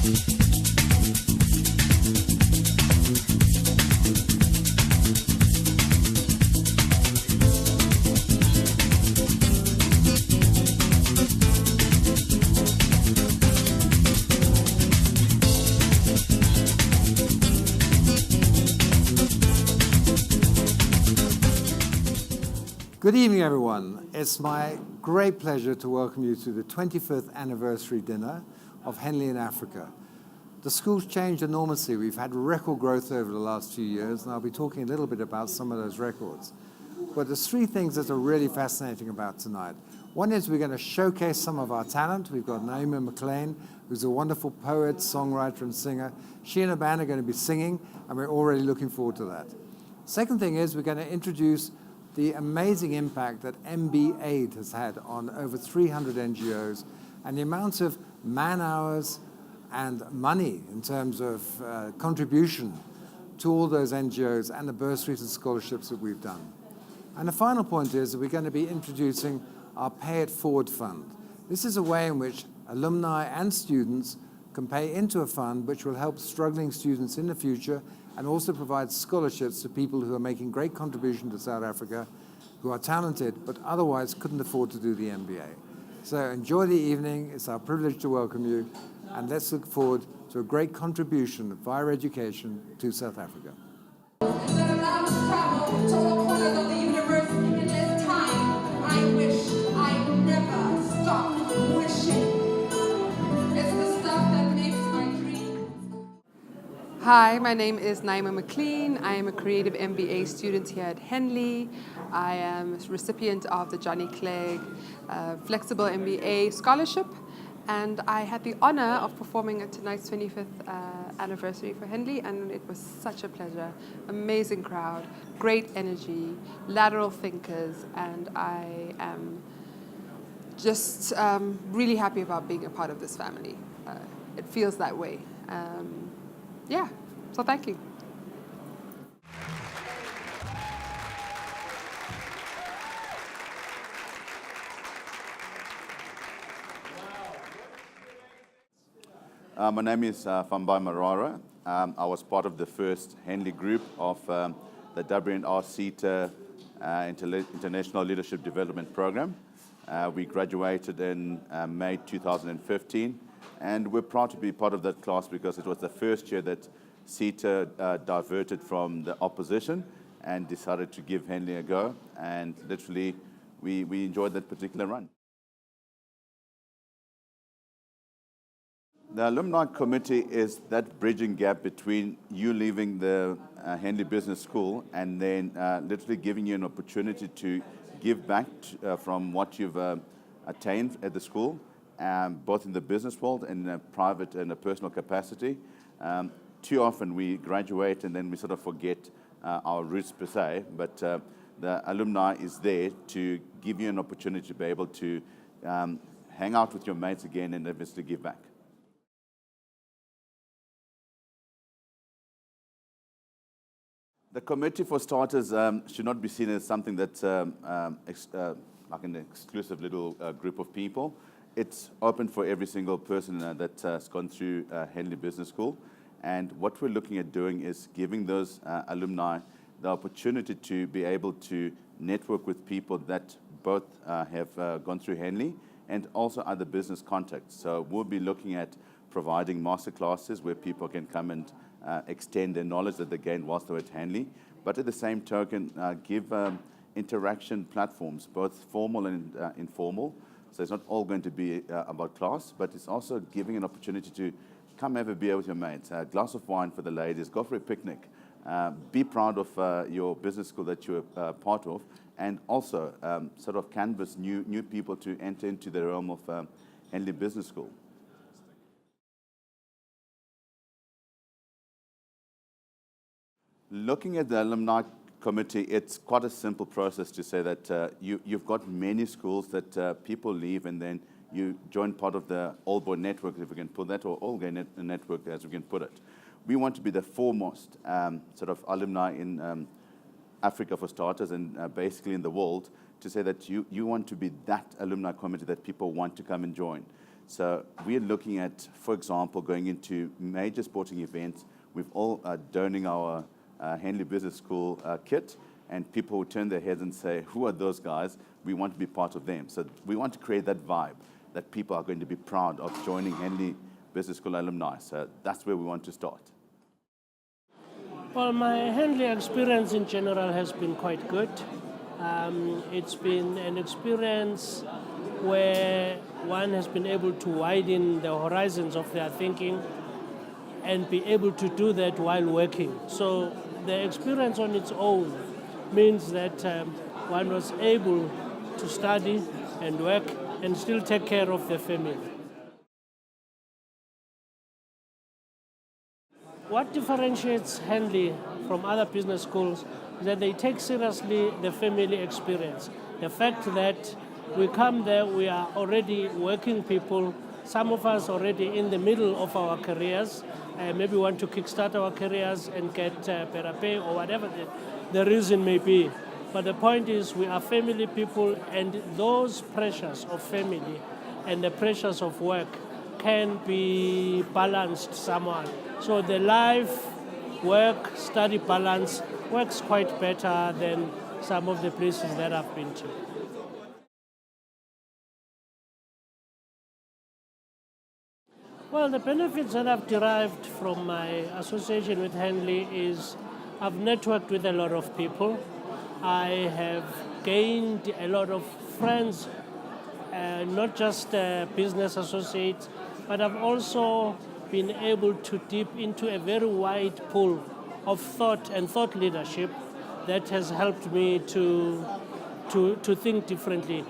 Good evening, everyone. It's my great pleasure to welcome you to the 25th anniversary dinner of Henley in Africa. The school's changed enormously. We've had record growth over the last few years, and I'll be talking a little bit about some of those records. But there's three things that are really fascinating about tonight. One is we're going to showcase some of our talent. We've got Naima McLean, who's a wonderful poet, songwriter, and singer. She and her band are going to be singing, and we're already looking forward to that. Second thing is we're going to introduce the amazing impact that MB Aid has had on over 300 NGOs and the amount of man-hours and money in terms of contribution to all those NGOs and the bursaries and scholarships that we've done. And the final point is that we're going to be introducing our Pay It Forward Fund. This is a way in which alumni and students can pay into a fund which will help struggling students in the future and also provide scholarships to people who are making great contribution to South Africa, who are talented, but otherwise couldn't afford to do the MBA. So enjoy the evening. It's our privilege to welcome you, and let's look forward to a great contribution via education to South Africa. That allows travel to all corners of the universe in less time. I wish I never stop wishing. It's the stuff that makes my dreams. Hi, my name is Naima McLean. I am a creative MBA student here at Henley. I am a recipient of the Johnny Clegg Flexible MBA Scholarship, and I had the honor of performing at tonight's 25th anniversary for Henley, and it was such a pleasure. Amazing crowd, great energy, lateral thinkers, and I am just really happy about being a part of this family. It feels that way. Yeah, so thank you. My name is Fambai Marara. I was part of the first Henley group of the WNR CETA International Leadership Development Program. We graduated in May 2015, and we're proud to be part of that class because it was the first year that CETA diverted from the opposition and decided to give Henley a go, and literally we enjoyed that particular run. The Alumni Committee is that bridging gap between you leaving the Henley Business School and then literally giving you an opportunity to give back from what you've attained at the school, both in the business world and in a private and a personal capacity. Too often we graduate and then we sort of forget our roots per se, but the alumni is there to give you an opportunity to be able to hang out with your mates again and obviously give back. The committee, for starters, should not be seen as something that's like an exclusive little group of people. It's open for every single person that's gone through Henley Business School. And what we're looking at doing is giving those alumni the opportunity to be able to network with people that both have gone through Henley and also other business contacts. So we'll be looking at providing master classes where people can come and extend their knowledge that they gained whilst they were at Henley, but at the same token, give interaction platforms, both formal and informal. So it's not all going to be about class, but it's also giving an opportunity to come have a beer with your mates, a glass of wine for the ladies, go for a picnic, be proud of your business school that you're part of, and also sort of canvas new people to enter into the realm of Henley Business School. Looking at the alumni committee, it's quite a simple process to say that you've got many schools that people leave and then you join part of the All Boy network, if we can put that, or All Gay network, as we can put it. We want to be the foremost sort of alumni in Africa, for starters, and basically in the world, to say that you want to be that alumni committee that people want to come and join. So we're looking at, for example, going into major sporting events. We've all donning our Henley Business School kit, and people will turn their heads and say, who are those guys? We want to be part of them. So we want to create that vibe that people are going to be proud of joining Henley Business School alumni. So that's where we want to start. Well, my Henley experience in general has been quite good. It's been an experience where one has been able to widen the horizons of their thinking and be able to do that while working. So the experience on its own means that one was able to study and work and still take care of the family. What differentiates Henley from other business schools is that they take seriously the family experience. The fact that we come there, we are already working people, some of us already in the middle of our careers, maybe want to kickstart our careers and get better pay or whatever the reason may be. But the point is we are family people, and those pressures of family and the pressures of work can be balanced somewhat. So the life, work, study balance works quite better than some of the places that I've been to. Well, the benefits that I've derived from my association with Henley is I've networked with a lot of people. I have gained a lot of friends, not just business associates, but I've also been able to dip into a very wide pool of thought and thought leadership that has helped me to think differently.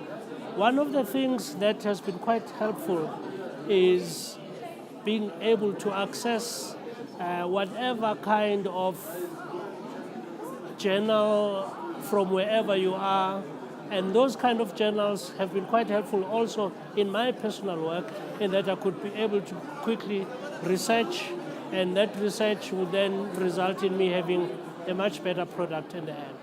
One of the things that has been quite helpful is being able to access whatever kind of journal from wherever you are. And those kind of journals have been quite helpful also in my personal work, in that I could be able to quickly research, and that research would then result in me having a much better product in the end.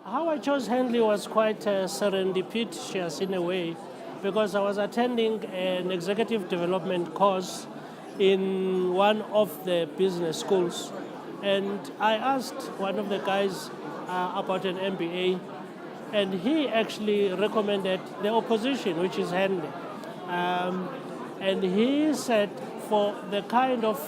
How I chose Henley was quite serendipitous in a way, because I was attending an executive development course in one of the business schools. And I asked one of the guys about an MBA, and he actually recommended the opposition, which is Henley. And he said for the kind of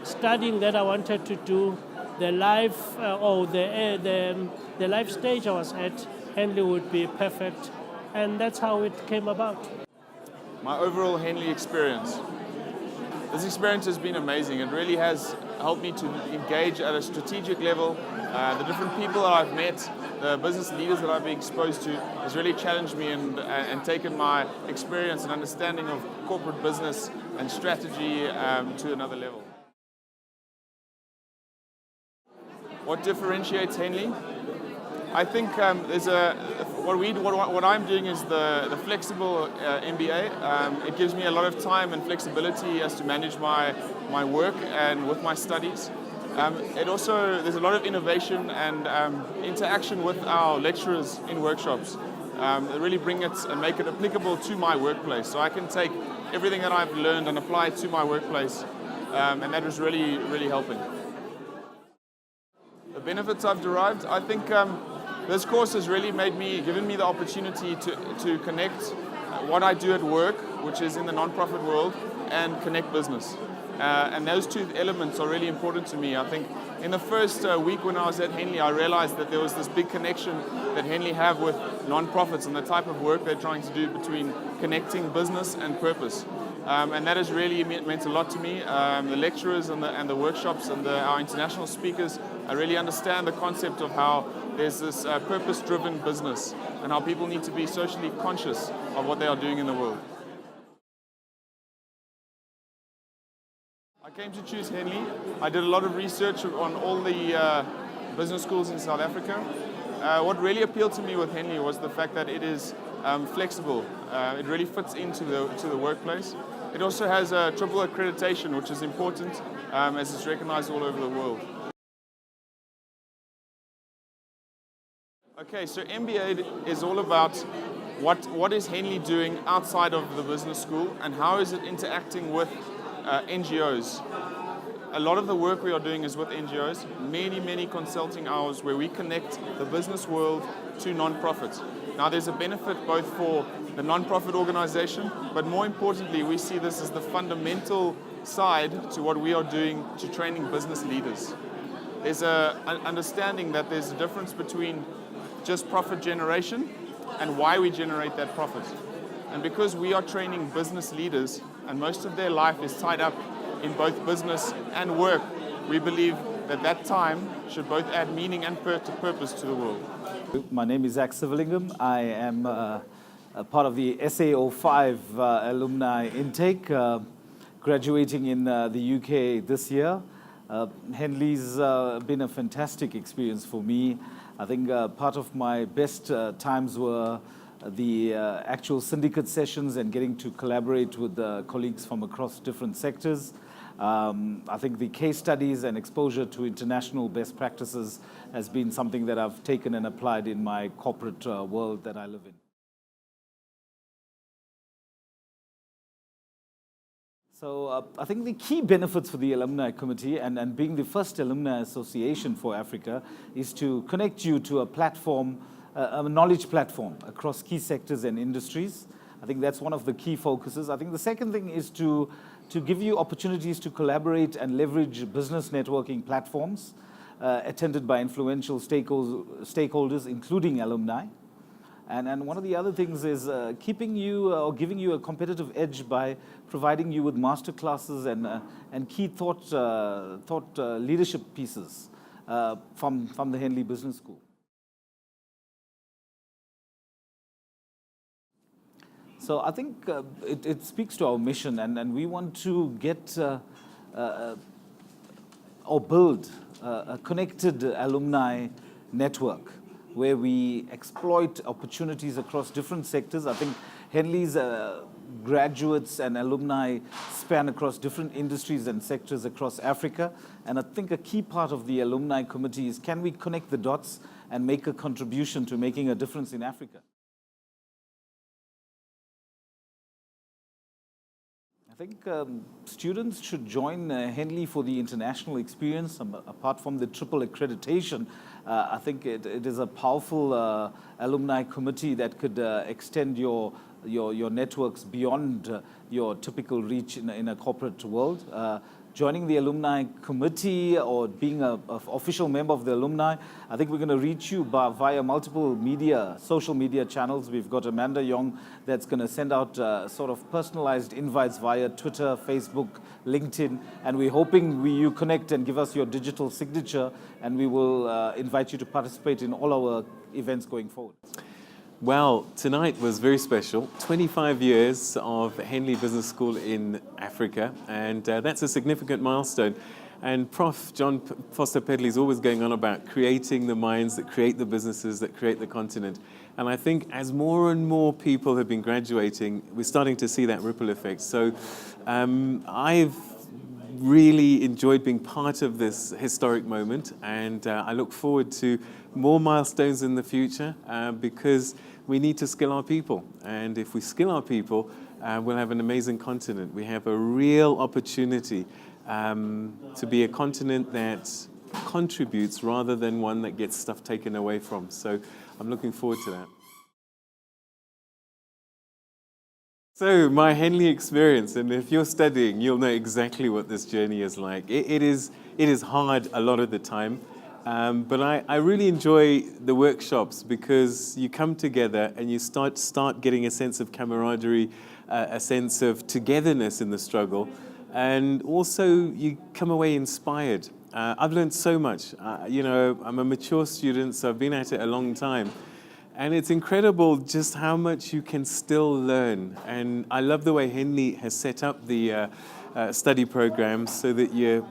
studying that I wanted to do, the life the life stage I was at, Henley would be perfect. And that's how it came about. My overall Henley experience. This experience has been amazing. It really has helped me to engage at a strategic level. The different people that I've met, the business leaders that I've been exposed to, has really challenged me and taken my experience and understanding of corporate business and strategy to another level. What differentiates Henley? I think what I'm doing is the flexible MBA. It gives me a lot of time and flexibility as to manage my work and with my studies. There's a lot of innovation and interaction with our lecturers in workshops. They really bring it and make it applicable to my workplace. So I can take everything that I've learned and apply it to my workplace, and that was really, really helping. The benefits I've derived, I think this course has really given me the opportunity to connect what I do at work, which is in the non-profit world, and connect business. And those two elements are really important to me. I think in the first week when I was at Henley, I realized that there was this big connection that Henley have with non-profits and the type of work they're trying to do between connecting business and purpose. And that has really meant a lot to me. The lecturers and the workshops and our international speakers, I really understand the concept of how there's this purpose-driven business and how people need to be socially conscious of what they are doing in the world. I came to choose Henley. I did a lot of research on all the business schools in South Africa. What really appealed to me with Henley was the fact that it is flexible. It really fits into the workplace. It also has a triple accreditation, which is important as it's recognized all over the world. Okay, so MBA is all about what is Henley doing outside of the business school and how is it interacting with NGOs. A lot of the work we are doing is with NGOs, many consulting hours where we connect the business world to non-profits. Now there's a benefit both for the non-profit organization, but more importantly, we see this as the fundamental side to what we are doing to training business leaders. There's an understanding that there's a difference between just profit generation and why we generate that profit. And because we are training business leaders and most of their life is tied up in both business and work, we believe that that time should both add meaning and purpose to the world. My name is Zach Sivalingam. I am a part of the SA05 alumni intake, graduating in the UK this year. Henley's been a fantastic experience for me. I think part of my best times were the actual syndicate sessions and getting to collaborate with colleagues from across different sectors. I think the case studies and exposure to international best practices has been something that I've taken and applied in my corporate world that I live in. So I think the key benefits for the Alumni Committee and being the first alumni association for Africa is to connect you to a platform, a knowledge platform across key sectors and industries. I think that's one of the key focuses. I think the second thing is to give you opportunities to collaborate and leverage business networking platforms attended by influential stakeholders, including alumni. And one of the other things is keeping you or giving you a competitive edge by providing you with master classes and key thought leadership pieces from the Henley Business School. So I think it speaks to our mission, and we want to get or build a connected alumni network where we exploit opportunities across different sectors. I think Henley's graduates and alumni span across different industries and sectors across Africa. And I think a key part of the alumni committee is, can we connect the dots and make a contribution to making a difference in Africa? I think students should join Henley for the international experience. Apart from the triple accreditation, I think it is a powerful alumni committee that could extend your networks beyond your typical reach in a corporate world. Joining the alumni committee or being an official member of the alumni, I think we're going to reach you via multiple social media channels. We've got Amanda Young that's going to send out sort of personalized invites via Twitter, Facebook, LinkedIn, and we're hoping you connect and give us your digital signature, and we will invite you to participate in all our events going forward. Well, tonight was very special. 25 years of Henley Business School in Africa, and that's a significant milestone. And Prof. John Foster Pedley is always going on about creating the minds that create the businesses that create the continent. And I think as more and more people have been graduating, we're starting to see that ripple effect. So I've really enjoyed being part of this historic moment, and I look forward to more milestones in the future because we need to skill our people. And if we skill our people, we'll have an amazing continent. We have a real opportunity to be a continent that contributes rather than one that gets stuff taken away from. So I'm looking forward to that. So my Henley experience, and if you're studying, you'll know exactly what this journey is like. It is hard a lot of the time. But I really enjoy the workshops because you come together and you start getting a sense of camaraderie, a sense of togetherness in the struggle, and also you come away inspired. I've learned so much. I'm a mature student, so I've been at it a long time. And it's incredible just how much you can still learn. And I love the way Henley has set up the study programs so that you're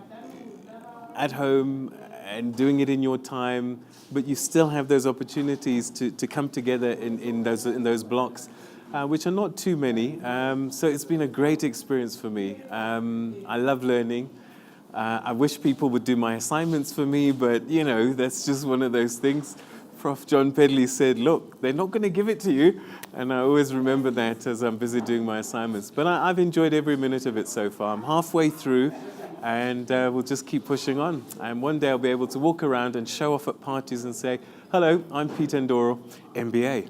at home and doing it in your time, but you still have those opportunities to come together in those blocks, which are not too many. So it's been a great experience for me. I love learning. I wish people would do my assignments for me, but that's just one of those things. Prof. John Pedley said, look, they're not going to give it to you. And I always remember that as I'm busy doing my assignments. But I've enjoyed every minute of it so far. I'm halfway through, and we'll just keep pushing on. And one day I'll be able to walk around and show off at parties and say, hello, I'm Pete Ndoro, MBA.